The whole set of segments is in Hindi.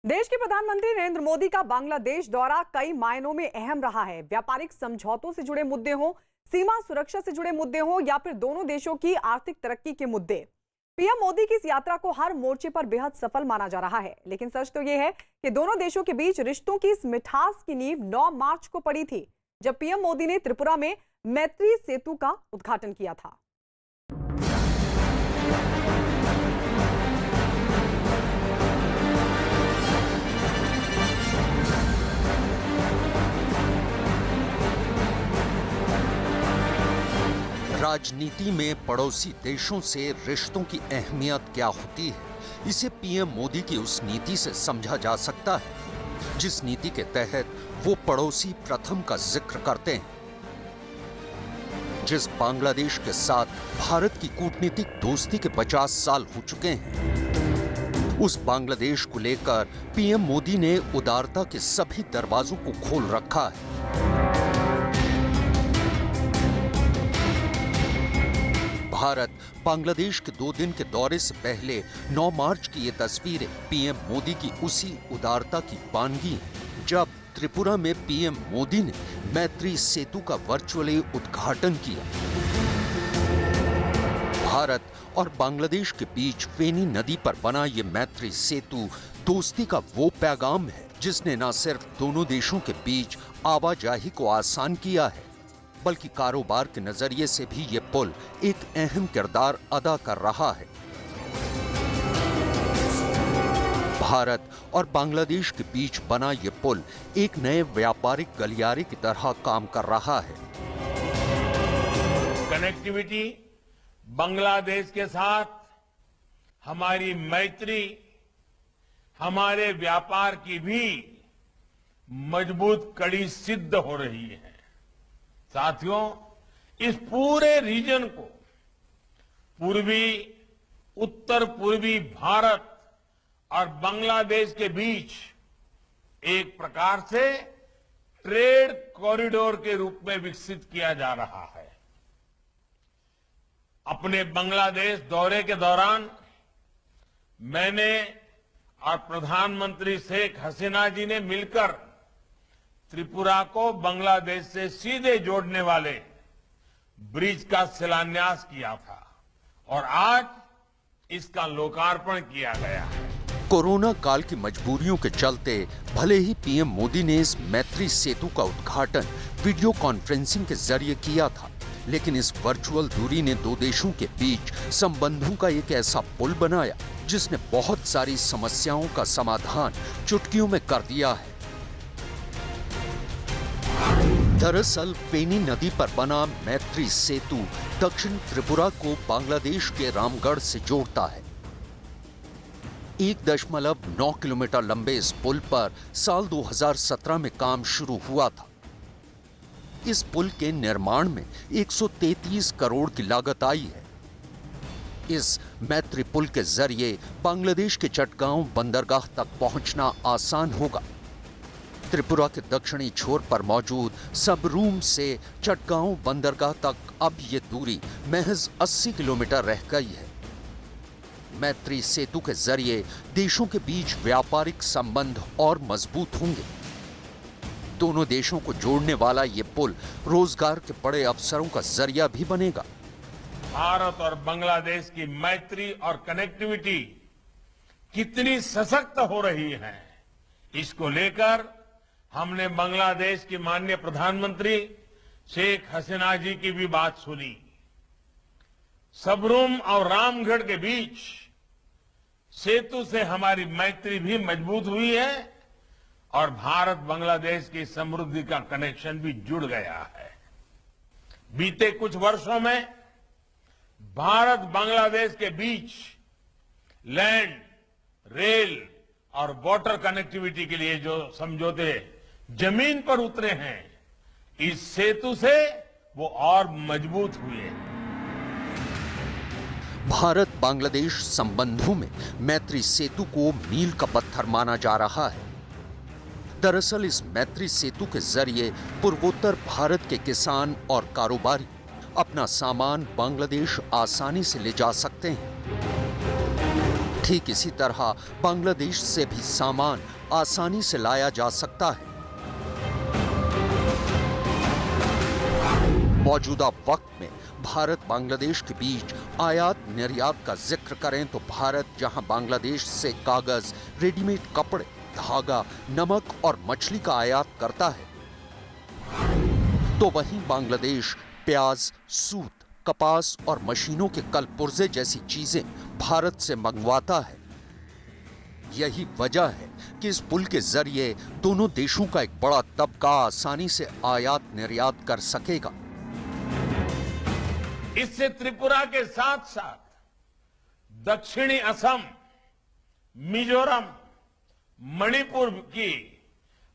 देश के प्रधानमंत्री नरेंद्र मोदी का बांग्लादेश दौरा कई मायनों में अहम रहा है। व्यापारिक समझौतों से जुड़े मुद्दे हों, सीमा सुरक्षा से जुड़े मुद्दे हों या फिर दोनों देशों की आर्थिक तरक्की के मुद्दे, पीएम मोदी की इस यात्रा को हर मोर्चे पर बेहद सफल माना जा रहा है। लेकिन सच तो यह है कि दोनों देशों के बीच रिश्तों की इस मिठास की नींव 9 मार्च को पड़ी थी, जब पीएम मोदी ने त्रिपुरा में मैत्री सेतु का उद्घाटन किया था। राजनीति में पड़ोसी देशों से रिश्तों की अहमियत क्या होती है, इसे पीएम मोदी की उस नीति से समझा जा सकता है जिस नीति के तहत वो पड़ोसी प्रथम का जिक्र करते हैं। जिस बांग्लादेश के साथ भारत की कूटनीतिक दोस्ती के 50 साल हो चुके हैं, उस बांग्लादेश को लेकर पीएम मोदी ने उदारता के सभी दरवाजों को खोल रखा है। भारत बांग्लादेश के 2 दिन के दौरे से पहले 9 मार्च की ये तस्वीरें पीएम मोदी की उसी उदारता की बानगी हैं, जब त्रिपुरा में पीएम मोदी ने मैत्री सेतु का वर्चुअली उद्घाटन किया। भारत और बांग्लादेश के बीच फेनी नदी पर बना ये मैत्री सेतु दोस्ती का वो पैगाम है जिसने न सिर्फ दोनों देशों के बीच आवाजाही को आसान किया है, बल्कि कारोबार के नजरिए से भी ये पुल एक अहम किरदार अदा कर रहा है। भारत और बांग्लादेश के बीच बना ये पुल एक नए व्यापारिक गलियारे की तरह काम कर रहा है। कनेक्टिविटी बांग्लादेश के साथ हमारी मैत्री, हमारे व्यापार की भी मजबूत कड़ी सिद्ध हो रही है। साथियों, इस पूरे रीजन को पूर्वी, उत्तर पूर्वी भारत और बांग्लादेश के बीच एक प्रकार से ट्रेड कॉरिडोर के रूप में विकसित किया जा रहा है। अपने बांग्लादेश दौरे के दौरान मैंने और प्रधानमंत्री शेख हसीना जी ने मिलकर त्रिपुरा को बांग्लादेश से सीधे जोड़ने वाले ब्रिज का शिलान्यास किया था और आज इसका लोकार्पण किया गया है। कोरोना काल की मजबूरियों के चलते भले ही पीएम मोदी ने इस मैत्री सेतु का उद्घाटन वीडियो कॉन्फ्रेंसिंग के जरिए किया था, लेकिन इस वर्चुअल दूरी ने 2 देशों के बीच संबंधों का एक ऐसा पुल बनाया जिसने बहुत सारी समस्याओं का समाधान चुटकियों में कर दिया है। दरअसल फेनी नदी पर बना मैत्री सेतु दक्षिण त्रिपुरा को बांग्लादेश के रामगढ़ से जोड़ता है। 1.9 किलोमीटर लंबे इस पुल पर साल 2017 में काम शुरू हुआ था। इस पुल के निर्माण में 133 करोड़ की लागत आई है। इस मैत्री पुल के जरिए बांग्लादेश के चटगांव बंदरगाह तक पहुंचना आसान होगा। त्रिपुरा के दक्षिणी छोर पर मौजूद सबरूम से चटगांव बंदरगाह तक अब ये दूरी महज 80 किलोमीटर रह गई है। मैत्री सेतु के जरिए देशों के बीच व्यापारिक संबंध और मजबूत होंगे। दोनों देशों को जोड़ने वाला ये पुल रोजगार के बड़े अवसरों का जरिया भी बनेगा। भारत और बांग्लादेश की मैत्री और कनेक्टिविटी कितनी सशक्त हो रही है, इसको लेकर हमने बांग्लादेश की माननीय प्रधानमंत्री शेख हसीना जी की भी बात सुनी। सबरूम और रामगढ़ के बीच सेतु से हमारी मैत्री भी मजबूत हुई है और भारत बांग्लादेश की समृद्धि का कनेक्शन भी जुड़ गया है। बीते कुछ वर्षों में भारत बांग्लादेश के बीच लैंड, रेल और वाटर कनेक्टिविटी के लिए जो समझौते जमीन पर उतरे हैं, इस सेतु से वो और मजबूत हुए हैं। भारत बांग्लादेश संबंधों में मैत्री सेतु को मील का पत्थर माना जा रहा है। दरअसल इस मैत्री सेतु के जरिए पूर्वोत्तर भारत के किसान और कारोबारी अपना सामान बांग्लादेश आसानी से ले जा सकते हैं। ठीक इसी तरह बांग्लादेश से भी सामान आसानी से लाया जा सकता है। मौजूदा वक्त में भारत बांग्लादेश के बीच आयात निर्यात का जिक्र करें तो भारत जहां बांग्लादेश से कागज, रेडीमेड कपड़े, धागा, नमक और मछली का आयात करता है, तो वहीं बांग्लादेश प्याज, सूत, कपास और मशीनों के कलपुर्जे जैसी चीजें भारत से मंगवाता है। यही वजह है कि इस पुल के जरिए दोनों देशों का एक बड़ा तबका आसानी से आयात निर्यात कर सकेगा। इससे त्रिपुरा के साथ साथ दक्षिणी असम, मिजोरम, मणिपुर की,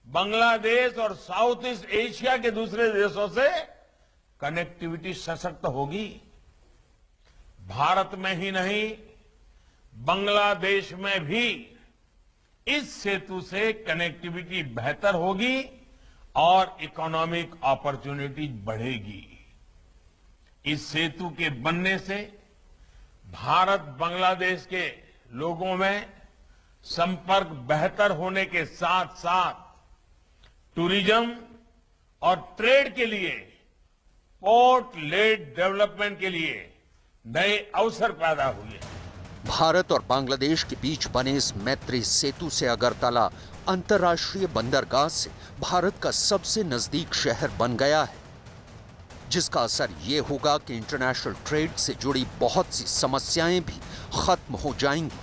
बांग्लादेश और साउथ ईस्ट एशिया के दूसरे देशों से कनेक्टिविटी सशक्त होगी। भारत में ही नहीं, बांग्लादेश में भी इस सेतु से कनेक्टिविटी बेहतर होगी और इकोनॉमिक अपॉर्चुनिटी बढ़ेगी। इस सेतु के बनने से भारत बांग्लादेश के लोगों में संपर्क बेहतर होने के साथ साथ टूरिज्म और ट्रेड के लिए, पोर्ट लेड डेवलपमेंट के लिए नए अवसर पैदा हुए। भारत और बांग्लादेश के बीच बने इस मैत्री सेतु से अगरतला अंतर्राष्ट्रीय बंदरगाह से भारत का सबसे नजदीक शहर बन गया है, जिसका असर ये होगा कि इंटरनेशनल ट्रेड से जुड़ी बहुत सी समस्याएं भी खत्म हो जाएंगी।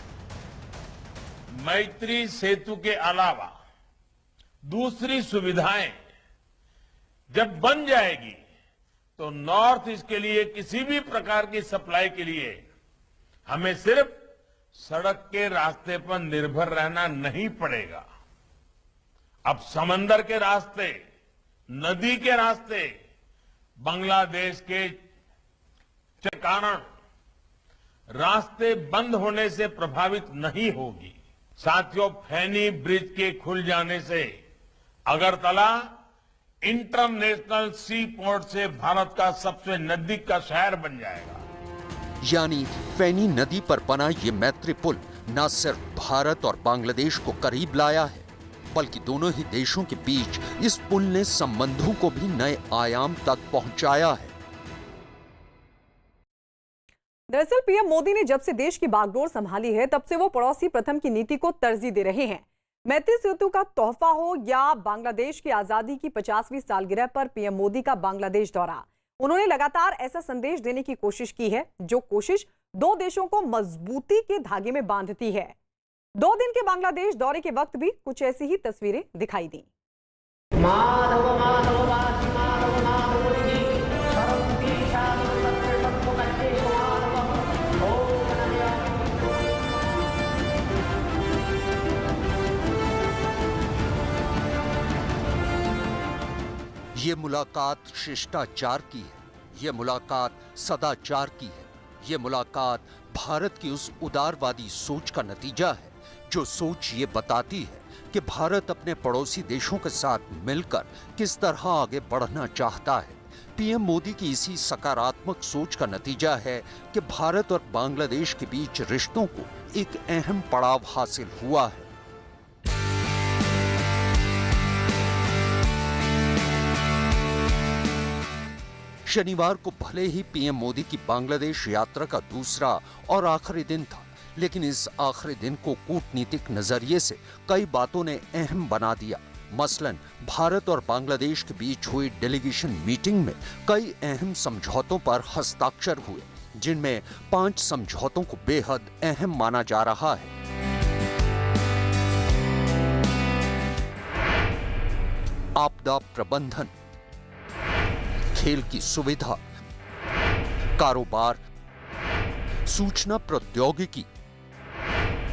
मैत्री सेतु के अलावा दूसरी सुविधाएं जब बन जाएगी तो नॉर्थ ईस्ट के लिए किसी भी प्रकार की सप्लाई के लिए हमें सिर्फ सड़क के रास्ते पर निर्भर रहना नहीं पड़ेगा। अब समंदर के रास्ते, नदी के रास्ते बांग्लादेश के कारण रास्ते बंद होने से प्रभावित नहीं होगी। साथियों, फेनी ब्रिज के खुल जाने से अगरतला इंटरनेशनल सी पोर्ट से भारत का सबसे नजदीक का शहर बन जाएगा। यानी फेनी नदी पर बना ये मैत्री पुल न सिर्फ भारत और बांग्लादेश को करीब लाया है, बल्कि दोनों ही देशों के बीच इस पुल ने संबंधों को भी नए आयाम तक पहुंचाया है। दरअसल पीएम मोदी ने जब से देश की बागडोर संभाली है, तब से वो पड़ोसी प्रथम की नीति को तरजीह दे रहे हैं। मैत्री सेतु का तोहफा हो या बांग्लादेश की आजादी की 50वीं सालगिरह पर पीएम मोदी का बांग्लादेश दौरा, उन्होंने लगातार ऐसा संदेश देने की कोशिश की है जो कोशिश दो देशों को मजबूती के धागे में बांधती है। 2 दिन के बांग्लादेश दौरे के वक्त भी कुछ ऐसी ही तस्वीरें दिखाई दी। ये मुलाकात शिष्टाचार की है, ये मुलाकात सदाचार की है, ये मुलाकात भारत की उस उदारवादी सोच का नतीजा है जो सोच ये बताती है कि भारत अपने पड़ोसी देशों के साथ मिलकर किस तरह आगे बढ़ना चाहता है। पीएम मोदी की इसी सकारात्मक सोच का नतीजा है कि भारत और बांग्लादेश के बीच रिश्तों को एक अहम पड़ाव हासिल हुआ है। शनिवार को भले ही पीएम मोदी की बांग्लादेश यात्रा का दूसरा और आखिरी दिन था, लेकिन इस आखिरी दिन को कूटनीतिक नजरिए से कई बातों ने अहम बना दिया। मसलन भारत और बांग्लादेश के बीच हुई डेलीगेशन मीटिंग में कई अहम समझौतों पर हस्ताक्षर हुए, जिनमें 5 समझौतों को बेहद अहम माना जा रहा है। आपदा प्रबंधन, खेल की सुविधा, कारोबार, सूचना प्रौद्योगिकी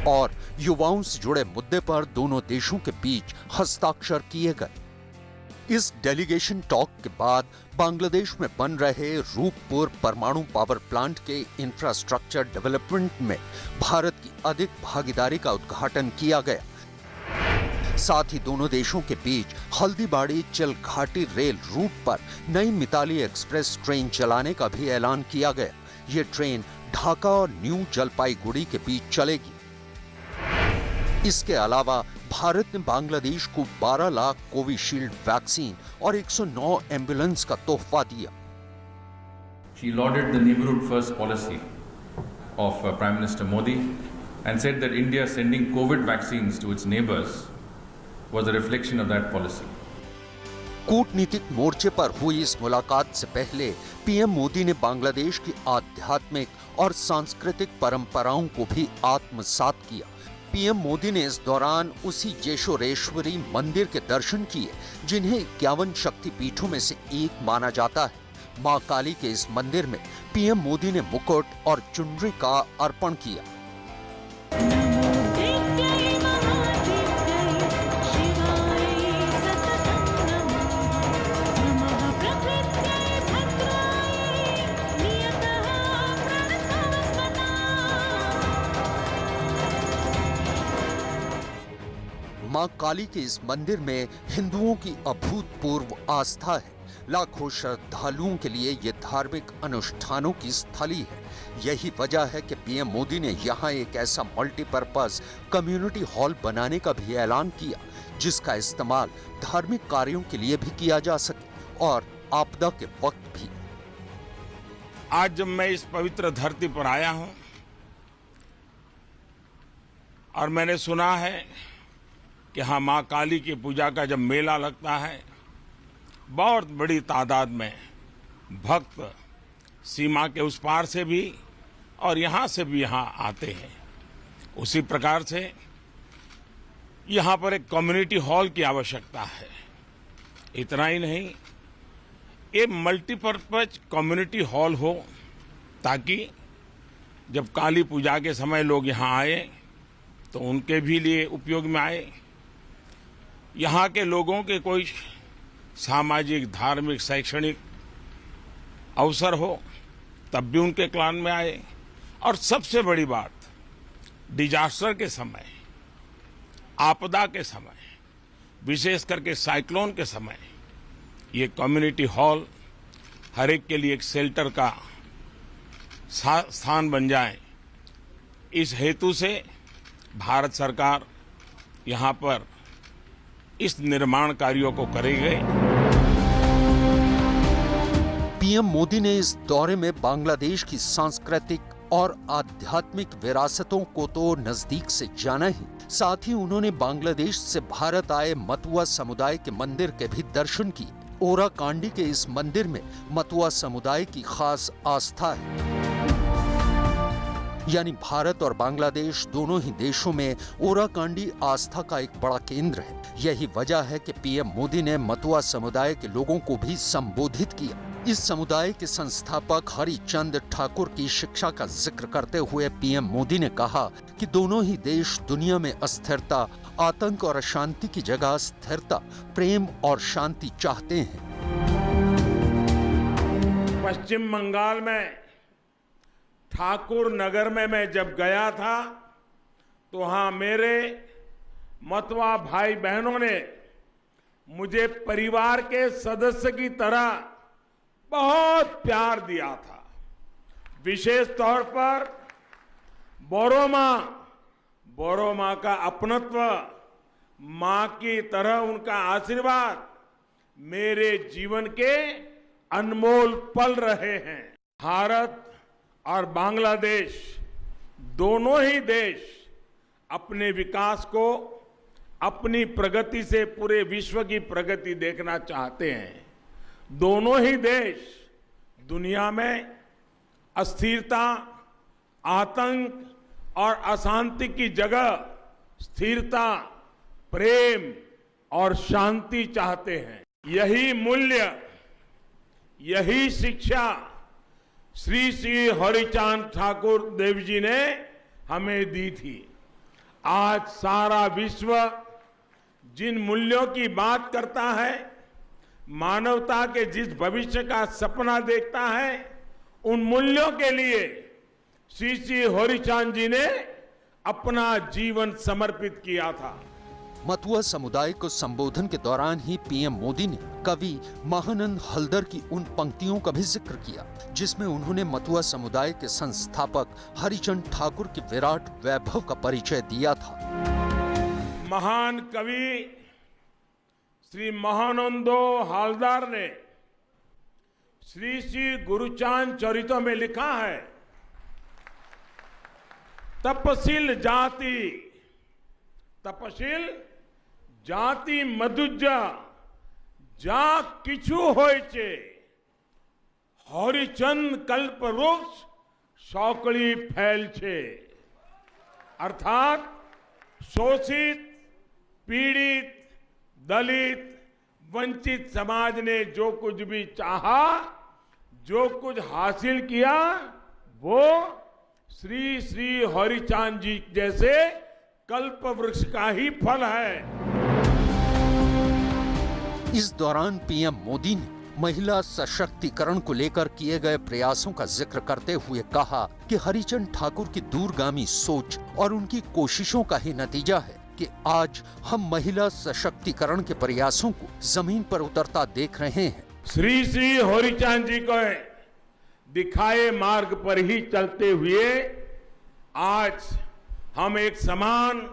और युवाओं से जुड़े मुद्दे पर दोनों देशों के बीच हस्ताक्षर किए गए। इस डेलीगेशन टॉक के बाद बांग्लादेश में बन रहे रूपपुर परमाणु पावर प्लांट के इंफ्रास्ट्रक्चर डेवलपमेंट में भारत की अधिक भागीदारी का उद्घाटन किया गया। साथ ही दोनों देशों के बीच हल्दीबाड़ी चिलघाटी रेल रूट पर नई मिताली एक्सप्रेस ट्रेन चलाने का भी ऐलान किया गया। ये ट्रेन ढाका और न्यू जलपाईगुड़ी के बीच चलेगी। इसके अलावा भारत ने बांग्लादेश को 12 लाख कोविशील्ड वैक्सीन और 109 एम्बुलेंस का तोहफा दिया। She lauded the neighborhood first policy of Prime Minister Modi and said that India sending COVID vaccines to its neighbors was a reflection of that policy. कूटनीतिक मोर्चे पर हुई इस मुलाकात से पहले पीएम मोदी ने बांग्लादेश की आध्यात्मिक और सांस्कृतिक परंपराओं को भी आत्मसात किया। पीएम मोदी ने इस दौरान उसी जेशोरेश्वरी मंदिर के दर्शन किए जिन्हें 51 शक्तिपीठों में से एक माना जाता है। मां काली के इस मंदिर में पीएम मोदी ने मुकुट और चुनरी का अर्पण किया। मां काली के इस मंदिर में हिंदुओं की अभूतपूर्व आस्था है। लाखों श्रद्धालुओं के लिए ये धार्मिक अनुष्ठानों की स्थली है। यही वजह है कि पीएम मोदी ने यहाँ एक ऐसा मल्टीपर्पज कम्युनिटी हॉल बनाने का भी ऐलान किया जिसका इस्तेमाल धार्मिक कार्यों के लिए भी किया जा सके और आपदा के वक्त भी। आज जब मैं इस पवित्र धरती पर आया हूं और मैंने सुना है कि हाँ, मां काली की पूजा का जब मेला लगता है बहुत बड़ी तादाद में भक्त सीमा के उस पार से भी और यहाँ से भी यहाँ आते हैं। उसी प्रकार से यहाँ पर एक कम्युनिटी हॉल की आवश्यकता है। इतना ही नहीं, ये मल्टीपर्पज कम्युनिटी हॉल हो ताकि जब काली पूजा के समय लोग यहाँ आए तो उनके भी लिए उपयोग में आए। यहाँ के लोगों के कोई सामाजिक, धार्मिक, शैक्षणिक अवसर हो तब भी उनके क्लान में आए। और सबसे बड़ी बात, डिजास्टर के समय, आपदा के समय, विशेष करके साइक्लोन के समय ये कम्युनिटी हॉल हर एक के लिए एक शेल्टर का स्थान बन जाए। इस हेतु से भारत सरकार यहाँ पर इस निर्माण कार्यों को करेगी। पीएम मोदी ने इस दौरे में बांग्लादेश की सांस्कृतिक और आध्यात्मिक विरासतों को तो नजदीक से जाना ही, साथ ही उन्होंने बांग्लादेश से भारत आए मतुआ समुदाय के मंदिर के भी दर्शन किए। ओराकांडी के इस मंदिर में मतुआ समुदाय की खास आस्था है। यानी भारत और बांग्लादेश दोनों ही देशों में ओराकांडी आस्था का एक बड़ा केंद्र है। यही वजह है कि पीएम मोदी ने मतुआ समुदाय के लोगों को भी संबोधित किया। इस समुदाय के संस्थापक हरिचंद ठाकुर की शिक्षा का जिक्र करते हुए पीएम मोदी ने कहा कि दोनों ही देश दुनिया में अस्थिरता, आतंक और अशांति की जगह स्थिरता, प्रेम और शांति चाहते हैं। पश्चिम बंगाल में ठाकुर नगर में मैं जब गया था तो वहां मेरे मतवा भाई बहनों ने मुझे परिवार के सदस्य की तरह बहुत प्यार दिया था। विशेष तौर पर बोरो मां का अपनत्व, मां की तरह उनका आशीर्वाद मेरे जीवन के अनमोल पल रहे हैं। भारत और बांग्लादेश दोनों ही देश अपने विकास को अपनी प्रगति से पूरे विश्व की प्रगति देखना चाहते हैं। दोनों ही देश दुनिया में अस्थिरता, आतंक और अशांति की जगह स्थिरता, प्रेम और शांति चाहते हैं। यही मूल्य, यही शिक्षा श्री श्री हरिचांद ठाकुर देव जी ने हमें दी थी। आज सारा विश्व जिन मूल्यों की बात करता है, मानवता के जिस भविष्य का सपना देखता है, उन मूल्यों के लिए श्री श्री हरिचांद जी ने अपना जीवन समर्पित किया था। मतुआ समुदाय को संबोधन के दौरान ही पीएम मोदी ने कवि महानंद हलदर की उन पंक्तियों का भी जिक्र किया जिसमें उन्होंने मतुआ समुदाय के संस्थापक हरिचंद ठाकुर के विराट वैभव का परिचय दिया था। महान कवि श्री महानंदो हालदार ने श्री श्री गुरुचांद चरितो में लिखा है, तपशील जाति मधुजा जा किछु होय छे, हरिचंद कल्प वृक्ष सौकड़ी फैल छे। अर्थात शोषित, पीड़ित, दलित, वंचित समाज ने जो कुछ भी चाहा, जो कुछ हासिल किया, वो श्री श्री हरिचांद जी जैसे कल्प वृक्ष का ही फल है। इस दौरान पीएम मोदी ने महिला सशक्तिकरण को लेकर किए गए प्रयासों का जिक्र करते हुए कहा कि हरिचंद ठाकुर की दूरगामी सोच और उनकी कोशिशों का ही नतीजा है कि आज हम महिला सशक्तिकरण के प्रयासों को जमीन पर उतरता देख रहे हैं। श्री श्री हरिचांद जी को दिखाए मार्ग पर ही चलते हुए आज हम एक समान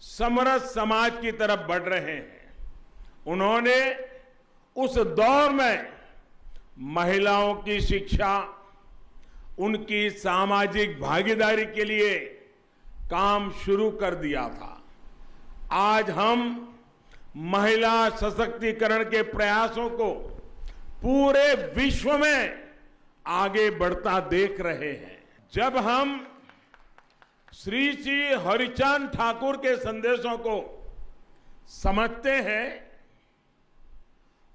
समरस समाज की तरफ बढ़ रहे हैं। उन्होंने उस दौर में महिलाओं की शिक्षा, उनकी सामाजिक भागीदारी के लिए काम शुरू कर दिया था। आज हम महिला सशक्तिकरण के प्रयासों को पूरे विश्व में आगे बढ़ता देख रहे हैं। जब हम श्री श्री हरिचंद ठाकुर के संदेशों को समझते हैं,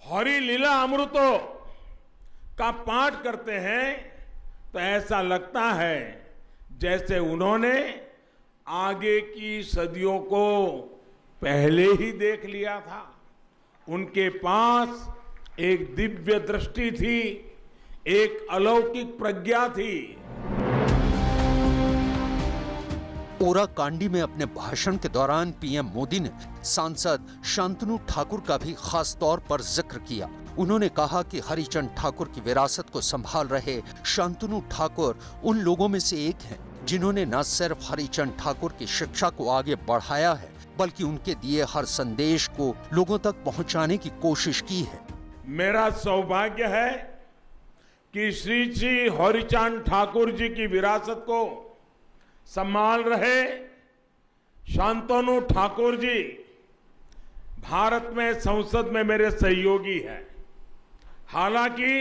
हरि लीला अमृतो का पाठ करते हैं, तो ऐसा लगता है जैसे उन्होंने आगे की सदियों को पहले ही देख लिया था। उनके पास एक दिव्य दृष्टि थी, एक अलौकिक प्रज्ञा थी। ओराकांडी में अपने भाषण के दौरान पीएम मोदी ने सांसद शांतनु ठाकुर का भी खास तौर पर जिक्र किया। उन्होंने कहा कि हरिचंद ठाकुर की विरासत को संभाल रहे शांतनु ठाकुर उन लोगों में से एक हैं जिन्होंने न सिर्फ हरिचंद ठाकुर की शिक्षा को आगे बढ़ाया है, बल्कि उनके दिए हर संदेश को लोगों तक पहुंचाने की कोशिश की है। मेरा सौभाग्य है कि श्री श्री हरिचंद ठाकुर जी की विरासत को संभाल रहे शांतनु ठाकुर जी भारत में संसद में मेरे सहयोगी हैं। हालांकि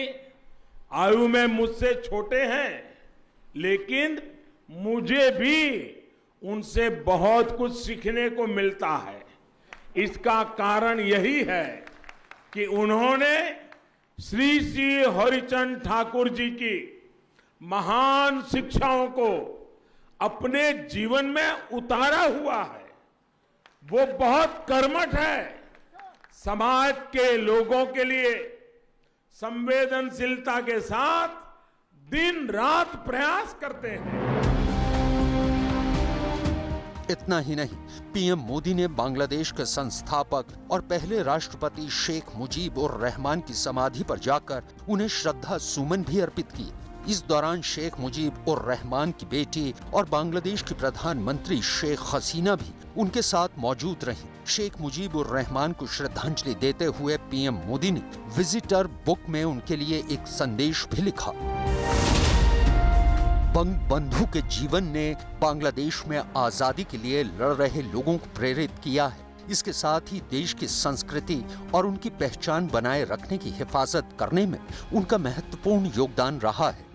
आयु में मुझसे छोटे हैं, लेकिन मुझे भी उनसे बहुत कुछ सीखने को मिलता है। इसका कारण यही है कि उन्होंने श्री श्री हरिचंद ठाकुर जी की महान शिक्षाओं को अपने जीवन में उतारा हुआ है। वो बहुत कर्मठ है, समाज के लोगों के लिए संवेदनशीलता के साथ दिन रात प्रयास करते हैं। इतना ही नहीं, पीएम मोदी ने बांग्लादेश के संस्थापक और पहले राष्ट्रपति शेख मुजीब उर रहमान की समाधि पर जाकर उन्हें श्रद्धा सुमन भी अर्पित किए। इस दौरान शेख मुजीब उर रहमान की बेटी और बांग्लादेश की प्रधानमंत्री शेख हसीना भी उनके साथ मौजूद रहीं। शेख मुजीब उर रहमान को श्रद्धांजलि देते हुए पीएम मोदी ने विजिटर बुक में उनके लिए एक संदेश भी लिखा। बंगबंधु के जीवन ने बांग्लादेश में आजादी के लिए लड़ रहे लोगों को प्रेरित किया है। इसके साथ ही देश की संस्कृति और उनकी पहचान बनाए रखने की हिफाजत करने में उनका महत्वपूर्ण योगदान रहा है।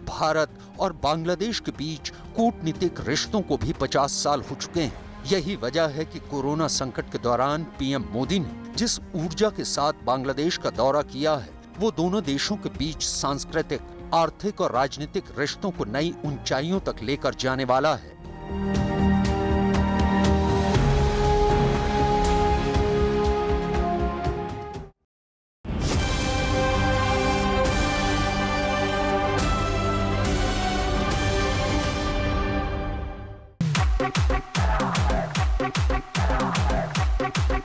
भारत और बांग्लादेश के बीच कूटनीतिक रिश्तों को भी 50 साल हो चुके हैं। यही वजह है कि कोरोना संकट के दौरान पीएम मोदी ने जिस ऊर्जा के साथ बांग्लादेश का दौरा किया है, वो दोनों देशों के बीच सांस्कृतिक, आर्थिक और राजनीतिक रिश्तों को नई ऊंचाइयों तक लेकर जाने वाला है।